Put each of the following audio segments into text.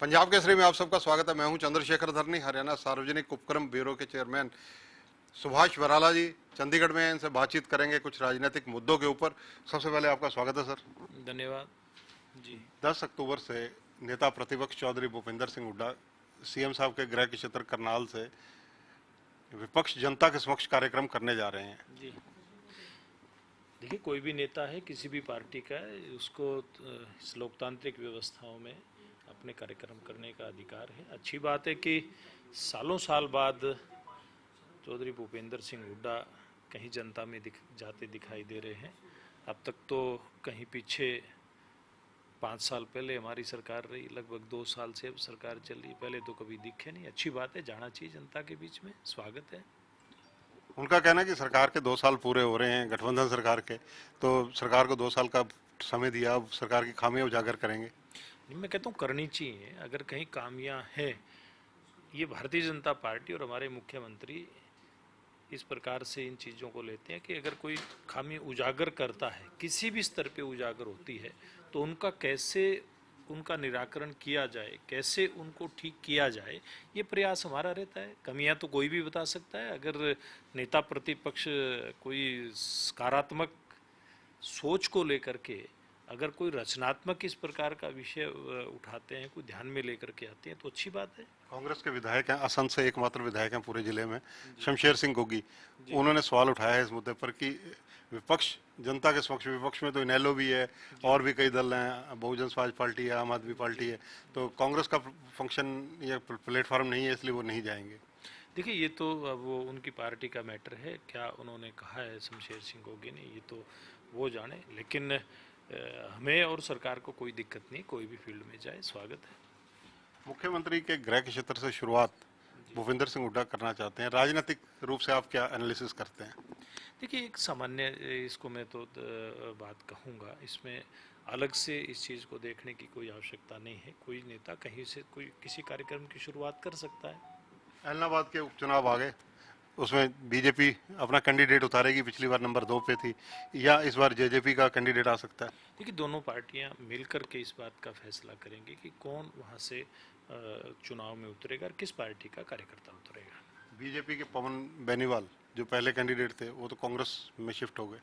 पंजाब केसरी में आप सबका स्वागत है। मैं हूं चंद्रशेखर धरनी। हरियाणा सार्वजनिक उपक्रम ब्यूरो के चेयरमैन सुभाष बराला जी चंडीगढ़ में इनसे बातचीत करेंगे कुछ राजनीतिक मुद्दों के ऊपर। सबसे पहले आपका स्वागत है सर। धन्यवाद जी। 10 अक्टूबर से नेता प्रतिपक्ष चौधरी भूपेंद्र सिंह हुड्डा सीएम साहब के गृह क्षेत्र करनाल से विपक्ष जनता के समक्ष कार्यक्रम करने जा रहे हैं। जी देखिए, कोई भी नेता है किसी भी पार्टी का है, उसको इस लोकतांत्रिक व्यवस्थाओं में अपने कार्यक्रम करने का अधिकार है। अच्छी बात है कि सालों साल बाद चौधरी भूपेंद्र सिंह हुड्डा कहीं जनता में जाते दिखाई दे रहे हैं। अब तक तो कहीं पीछे 5 साल पहले हमारी सरकार रही, लगभग 2 साल से अब सरकार चल रही, पहले तो कभी दिखे नहीं। अच्छी बात है, जाना चाहिए जनता के बीच में, स्वागत है। उनका कहना है कि सरकार के 2 साल पूरे हो रहे हैं, गठबंधन सरकार के, तो सरकार को 2 साल का समय दिया, अब सरकार की खामियां उजागर करेंगे। नहीं, मैं कहता हूँ करनी चाहिए। अगर कहीं खामियां हैं, ये भारतीय जनता पार्टी और हमारे मुख्यमंत्री इस प्रकार से इन चीज़ों को लेते हैं कि अगर कोई खामी उजागर करता है, किसी भी स्तर पे उजागर होती है, तो उनका कैसे उनका निराकरण किया जाए, कैसे उनको ठीक किया जाए, ये प्रयास हमारा रहता है। कमियां तो कोई भी बता सकता है। अगर नेता प्रतिपक्ष कोई सकारात्मक सोच को लेकर के अगर कोई रचनात्मक इस प्रकार का विषय उठाते हैं, कोई ध्यान में लेकर के आते हैं, तो अच्छी बात है। कांग्रेस के विधायक हैं, असंध से एकमात्र विधायक हैं पूरे जिले में, शमशेर सिंह गोगी, उन्होंने सवाल उठाया है इस मुद्दे पर कि विपक्ष जनता के समक्ष, विपक्ष में तो इनेलो भी है और भी कई दल हैं, बहुजन समाज पार्टी है, आम आदमी पार्टी है, तो कांग्रेस का फंक्शन या प्लेटफॉर्म नहीं है इसलिए वो नहीं जाएंगे। देखिए, ये तो अब वो उनकी पार्टी का मैटर है, क्या उन्होंने कहा है शमशेर सिंह गोगी ने, ये तो वो जाने। लेकिन हमें और सरकार को कोई दिक्कत नहीं, कोई भी फील्ड में जाए, स्वागत है। मुख्यमंत्री के गृह क्षेत्र से शुरुआत भूपेंद्र सिंह हुड्डा करना चाहते हैं, राजनीतिक रूप से आप क्या एनालिसिस करते हैं? देखिए, एक सामान्य इसको मैं तो बात कहूँगा, इसमें अलग से इस चीज़ को देखने की कोई आवश्यकता नहीं है। कोई नेता कहीं से कोई किसी कार्यक्रम की शुरुआत कर सकता है। एलनाबाद के उपचुनाव आ गए, उसमें बीजेपी अपना कैंडिडेट उतारेगी, पिछली बार नंबर 2 पे थी, या इस बार जेजेपी का कैंडिडेट आ सकता है? देखिए, दोनों पार्टियां मिलकर के इस बात का फैसला करेंगी कि कौन वहां से चुनाव में उतरेगा और किस पार्टी का कार्यकर्ता उतरेगा। बीजेपी के पवन बेनीवाल जो पहले कैंडिडेट थे वो तो कांग्रेस में शिफ्ट हो गए।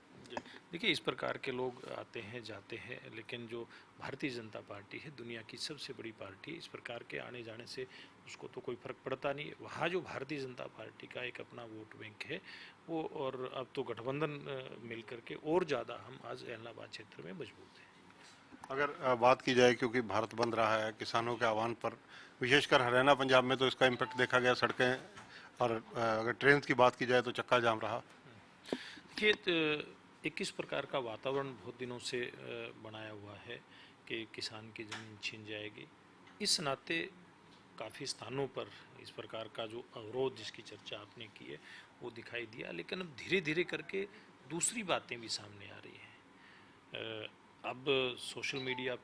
देखिए, इस प्रकार के लोग आते हैं जाते हैं, लेकिन जो भारतीय जनता पार्टी है, दुनिया की सबसे बड़ी पार्टी, इस प्रकार के आने जाने से उसको तो कोई फर्क पड़ता नहीं है। वहाँ जो भारतीय जनता पार्टी का एक अपना वोट बैंक है वो, और अब तो गठबंधन मिल करके और ज़्यादा हम आज एलनाबाद क्षेत्र में मजबूत हैं। अगर बात की जाए, क्योंकि भारत बंद रहा है, किसानों के आह्वान पर, विशेषकर हरियाणा पंजाब में तो इसका इम्पैक्ट देखा गया, सड़कें और अगर ट्रेन की बात की जाए तो चक्का जाम रहा। देखिए, एक किस प्रकार का वातावरण बहुत दिनों से बनाया हुआ है कि किसान की ज़मीन छीन जाएगी। इस नाते काफ़ी स्थानों पर इस प्रकार का जो अवरोध जिसकी चर्चा आपने की है वो दिखाई दिया, लेकिन अब धीरे धीरे करके दूसरी बातें भी सामने आ रही हैं। अब सोशल मीडिया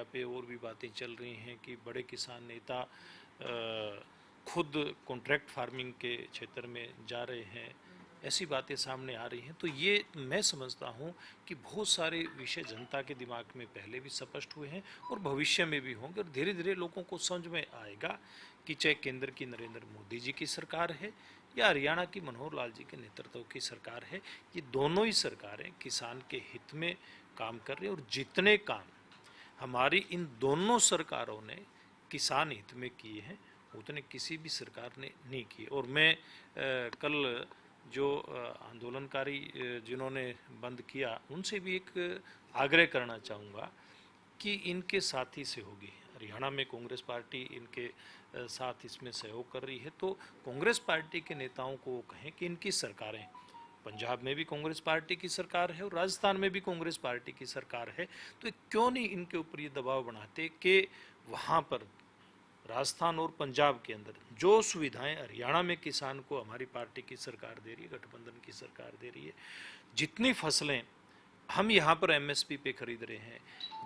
पे और भी बातें चल रही हैं कि बड़े किसान नेता खुद कॉन्ट्रैक्ट फार्मिंग के क्षेत्र में जा रहे हैं, ऐसी बातें सामने आ रही हैं। तो ये मैं समझता हूँ कि बहुत सारे विषय जनता के दिमाग में पहले भी स्पष्ट हुए हैं और भविष्य में भी होंगे, और धीरे धीरे लोगों को समझ में आएगा कि चाहे केंद्र की नरेंद्र मोदी जी की सरकार है या हरियाणा की मनोहर लाल जी के नेतृत्व की सरकार है, ये दोनों ही सरकारें किसान के हित में काम कर रही हैं। और जितने काम हमारी इन दोनों सरकारों ने किसान हित में किए हैं, उतने किसी भी सरकार ने नहीं किए। और मैं कल जो आंदोलनकारी जिन्होंने बंद किया, उनसे भी एक आग्रह करना चाहूँगा कि इनके साथी से होगी। हरियाणा में कांग्रेस पार्टी इनके साथ इसमें सहयोग कर रही है, तो कांग्रेस पार्टी के नेताओं को कहें कि इनकी सरकारें, पंजाब में भी कांग्रेस पार्टी की सरकार है और राजस्थान में भी कांग्रेस पार्टी की सरकार है, तो क्यों नहीं इनके ऊपर ये दबाव बनाते कि वहाँ पर राजस्थान और पंजाब के अंदर जो सुविधाएं हरियाणा में किसान को हमारी पार्टी की सरकार दे रही है, गठबंधन की सरकार दे रही है, जितनी फसलें हम यहाँ पर एमएसपी पे खरीद रहे हैं,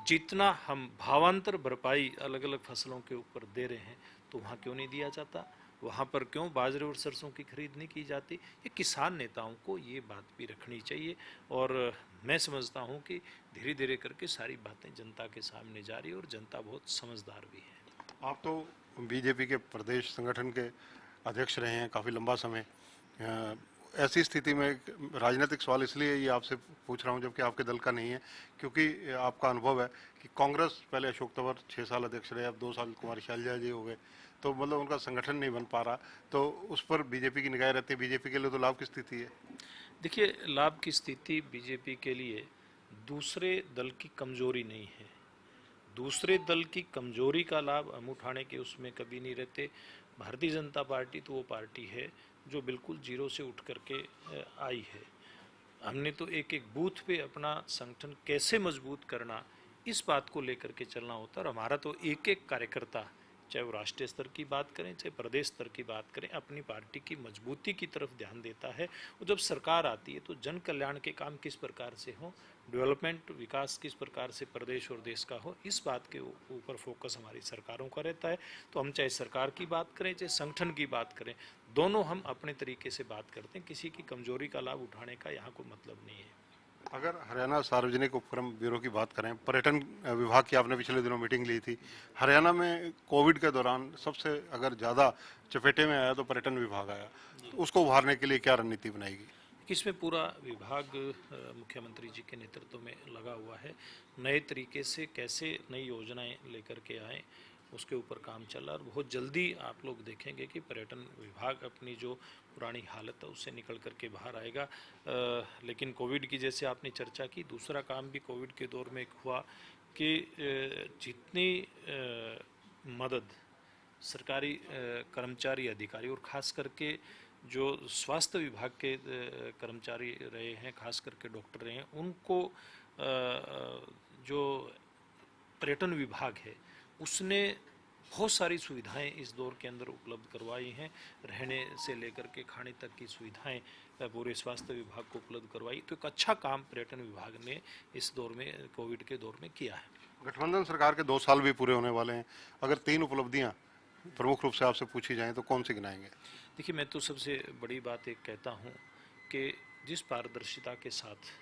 जितना हम भावांतर भरपाई अलग अलग फसलों के ऊपर दे रहे हैं, तो वहाँ क्यों नहीं दिया जाता? वहाँ पर क्यों बाजरे और सरसों की खरीद नहीं की जाती? ये किसान नेताओं को ये बात भी रखनी चाहिए। और मैं समझता हूँ कि धीरे धीरे करके सारी बातें जनता के सामने जा रही है और जनता बहुत समझदार भी है। आप तो बीजेपी के प्रदेश संगठन के अध्यक्ष रहे हैं काफ़ी लंबा समय। ऐसी स्थिति में एक राजनीतिक सवाल इसलिए ये आपसे पूछ रहा हूं जबकि आपके दल का नहीं है, क्योंकि आपका अनुभव है कि कांग्रेस पहले अशोक तंवर 6 साल अध्यक्ष रहे, अब 2 साल कुमारी शैलजा जी हो गए, तो मतलब उनका संगठन नहीं बन पा रहा, तो उस पर बीजेपी की निगाह रहती है। बीजेपी के लिए तो लाभ की स्थिति है। देखिए, लाभ की स्थिति बीजेपी के लिए दूसरे दल की कमजोरी नहीं है। दूसरे दल की कमजोरी का लाभ हम उठाने के उसमें कभी नहीं रहते। भारतीय जनता पार्टी तो वो पार्टी है जो बिल्कुल जीरो से उठ करके आई है। हमने तो एक एक बूथ पे अपना संगठन कैसे मजबूत करना, इस बात को लेकर के चलना होता है। और हमारा तो एक एक कार्यकर्ता, चाहे वो राष्ट्रीय स्तर की बात करें चाहे प्रदेश स्तर की बात करें, अपनी पार्टी की मजबूती की तरफ ध्यान देता है। और जब सरकार आती है तो जन कल्याण के काम किस प्रकार से हो, डेवलपमेंट विकास किस प्रकार से प्रदेश और देश का हो, इस बात के ऊपर फोकस हमारी सरकारों का रहता है। तो हम चाहे सरकार की बात करें चाहे संगठन की बात करें, दोनों हम अपने तरीके से बात करते हैं। किसी की कमजोरी का लाभ उठाने का यहाँ कोई मतलब नहीं है। अगर हरियाणा सार्वजनिक उपक्रम ब्यूरो की बात करें, पर्यटन विभाग की आपने पिछले दिनों मीटिंग ली थी। हरियाणा में कोविड के दौरान सबसे अगर ज़्यादा चपेटे में आया तो पर्यटन विभाग आया, तो उसको उभारने के लिए क्या रणनीति बनाएगी? इसमें पूरा विभाग मुख्यमंत्री जी के नेतृत्व में लगा हुआ है। नए तरीके से कैसे नई योजनाएं लेकर के आए, उसके ऊपर काम चल रहा है। और बहुत जल्दी आप लोग देखेंगे कि पर्यटन विभाग अपनी जो पुरानी हालत है उससे निकल करके बाहर आएगा। लेकिन कोविड की जैसे आपने चर्चा की, दूसरा काम भी कोविड के दौर में एक हुआ कि जितनी मदद सरकारी कर्मचारी अधिकारी और ख़ास करके जो स्वास्थ्य विभाग के कर्मचारी रहे हैं, खास करके डॉक्टर रहे हैं, उनको जो पर्यटन विभाग है उसने बहुत सारी सुविधाएं इस दौर के अंदर उपलब्ध करवाई हैं। रहने से लेकर के खाने तक की सुविधाएं पूरे स्वास्थ्य विभाग को उपलब्ध करवाई। तो एक अच्छा काम पर्यटन विभाग ने इस दौर में, कोविड के दौर में किया है। गठबंधन सरकार के 2 साल भी पूरे होने वाले हैं, अगर 3 उपलब्धियां प्रमुख रूप से आपसे पूछी जाएं तो कौन सी गिनाएंगे? देखिए, मैं तो सबसे बड़ी बात एक कहता हूँ कि जिस पारदर्शिता के साथ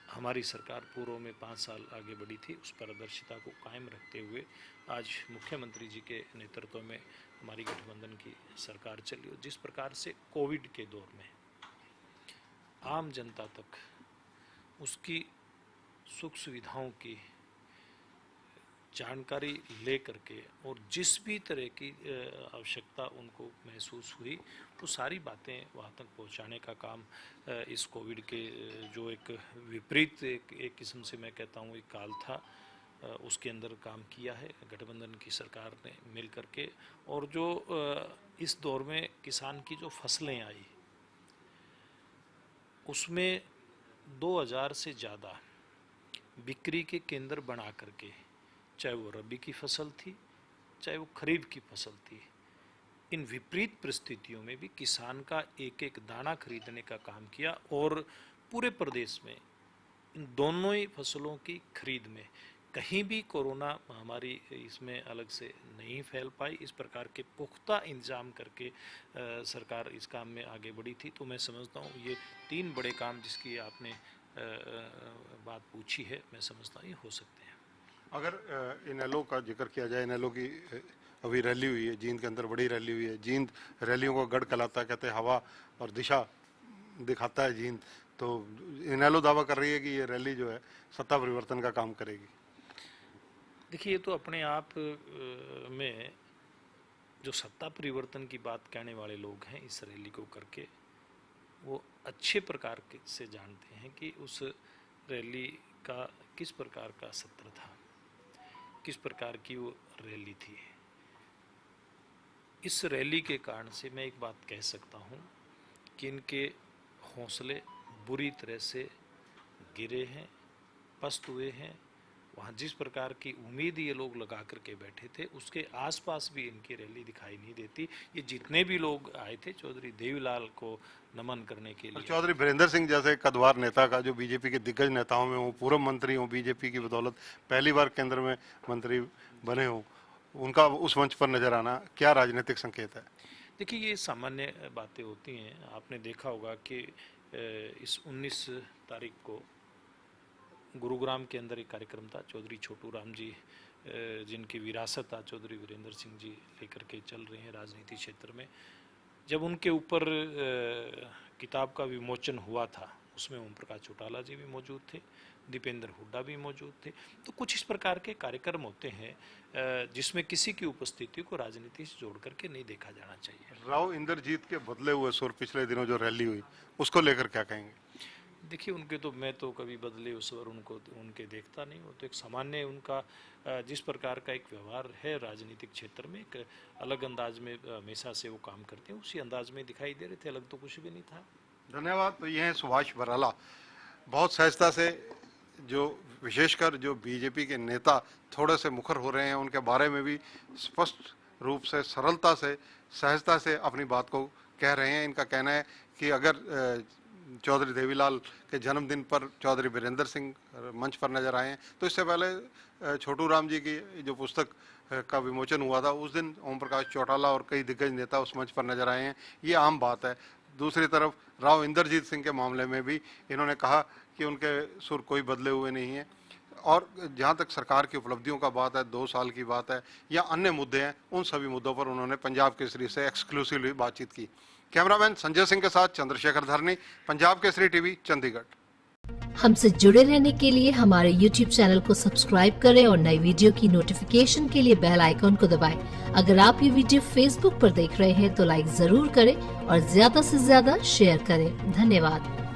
हमारी सरकार पूर्व में 5 साल आगे बढ़ी थी, उस पारदर्शिता को कायम रखते हुए आज मुख्यमंत्री जी के नेतृत्व में हमारी गठबंधन की सरकार चली। और जिस प्रकार से कोविड के दौर में आम जनता तक उसकी सुख सुविधाओं की जानकारी ले करके और जिस भी तरह की आवश्यकता उनको महसूस हुई, वो सारी बातें वहाँ तक पहुँचाने का काम इस कोविड के जो एक विपरीत एक किस्म से मैं कहता हूँ एक काल था, उसके अंदर काम किया है गठबंधन की सरकार ने मिल करके। और जो इस दौर में किसान की जो फसलें आई उसमें 2000 से ज़्यादा बिक्री के केंद्र बना करके, चाहे वो रबी की फसल थी चाहे वो खरीफ की फसल थी, इन विपरीत परिस्थितियों में भी किसान का एक एक दाना खरीदने का काम किया। और पूरे प्रदेश में इन दोनों ही फसलों की खरीद में कहीं भी कोरोना महामारी इसमें अलग से नहीं फैल पाई। इस प्रकार के पुख्ता इंतजाम करके सरकार इस काम में आगे बढ़ी थी। तो मैं समझता हूँ ये 3 बड़े काम जिसकी आपने बात पूछी है, मैं समझता हूँ ये हो सकते हैं। अगर इनेलो का जिक्र किया जाए, इनेलो की अभी रैली हुई है, जींद के अंदर बड़ी रैली हुई है। जींद रैलियों को गढ़ कहलाता है, कहते हैं हवा और दिशा दिखाता है जींद। तो इनेलो दावा कर रही है कि ये रैली जो है सत्ता परिवर्तन का काम करेगी। देखिए, ये तो अपने आप में जो सत्ता परिवर्तन की बात कहने वाले लोग हैं इस रैली को करके, वो अच्छे प्रकार से जानते हैं कि उस रैली का किस प्रकार का सत्र था, किस प्रकार की वो रैली थी। इस रैली के कारण से मैं एक बात कह सकता हूँ कि इनके हौसले बुरी तरह से गिरे हैं, पस्त हुए हैं। वहाँ जिस प्रकार की उम्मीद ये लोग लगा करके बैठे थे उसके आसपास भी इनकी रैली दिखाई नहीं देती। ये जितने भी लोग आए थे चौधरी देवीलाल को नमन करने के लिए। चौधरी वीरेंद्र सिंह जैसे कद्वार नेता का, जो बीजेपी के दिग्गज नेताओं में हो, पूर्व मंत्री हो, बीजेपी की बदौलत पहली बार केंद्र में मंत्री बने हो, उनका उस मंच पर नजर आना क्या राजनीतिक संकेत है? देखिए, ये सामान्य बातें होती हैं। आपने देखा होगा कि इस 19 तारीख को गुरुग्राम के अंदर एक कार्यक्रम था, चौधरी छोटू राम जी जिनकी विरासत आज चौधरी वीरेंद्र सिंह जी लेकर के चल रहे हैं राजनीति क्षेत्र में, जब उनके ऊपर किताब का विमोचन हुआ था उसमें ओम प्रकाश चौटाला जी भी मौजूद थे, दीपेंद्र हुड्डा भी मौजूद थे। तो कुछ इस प्रकार के कार्यक्रम होते हैं जिसमें किसी की उपस्थिति को राजनीति से जोड़ करके नहीं देखा जाना चाहिए। राव इंद्रजीत के बदले हुए सुर पिछले दिनों जो रैली हुई उसको लेकर क्या कहेंगे? देखिए, उनके तो मैं तो कभी बदले उस पर उनके देखता नहीं। वो तो एक सामान्य उनका जिस प्रकार का एक व्यवहार है राजनीतिक क्षेत्र में, एक अलग अंदाज में हमेशा से वो काम करते हैं, उसी अंदाज में दिखाई दे रहे थे, अलग तो कुछ भी नहीं था। धन्यवाद। तो ये हैं सुभाष बराला। बहुत सहजता से जो विशेषकर जो बीजेपी के नेता थोड़े से मुखर हो रहे हैं उनके बारे में भी स्पष्ट रूप से, सरलता से, सहजता से अपनी बात को कह रहे हैं। इनका कहना है कि अगर चौधरी देवीलाल के जन्मदिन पर चौधरी वीरेंद्र सिंह मंच पर नजर आए हैं, तो इससे पहले छोटू राम जी की जो पुस्तक का विमोचन हुआ था उस दिन ओम प्रकाश चौटाला और कई दिग्गज नेता उस मंच पर नजर आए हैं, ये आम बात है। दूसरी तरफ राव इंद्रजीत सिंह के मामले में भी इन्होंने कहा कि उनके सुर कोई बदले हुए नहीं हैं। और जहाँ तक सरकार की उपलब्धियों का बात है, 2 साल की बात है या अन्य मुद्दे हैं, उन सभी मुद्दों पर उन्होंने पंजाब केसरी से एक्सक्लूसिवली बातचीत की। कैमरामैन संजय सिंह के साथ चंद्रशेखर धरनी, पंजाब केसरी टीवी, चंडीगढ़। हमसे जुड़े रहने के लिए हमारे YouTube चैनल को सब्सक्राइब करें और नई वीडियो की नोटिफिकेशन के लिए बेल आइकॉन को दबाएं। अगर आप ये वीडियो Facebook पर देख रहे हैं तो लाइक जरूर करें और ज्यादा से ज्यादा शेयर करें। धन्यवाद।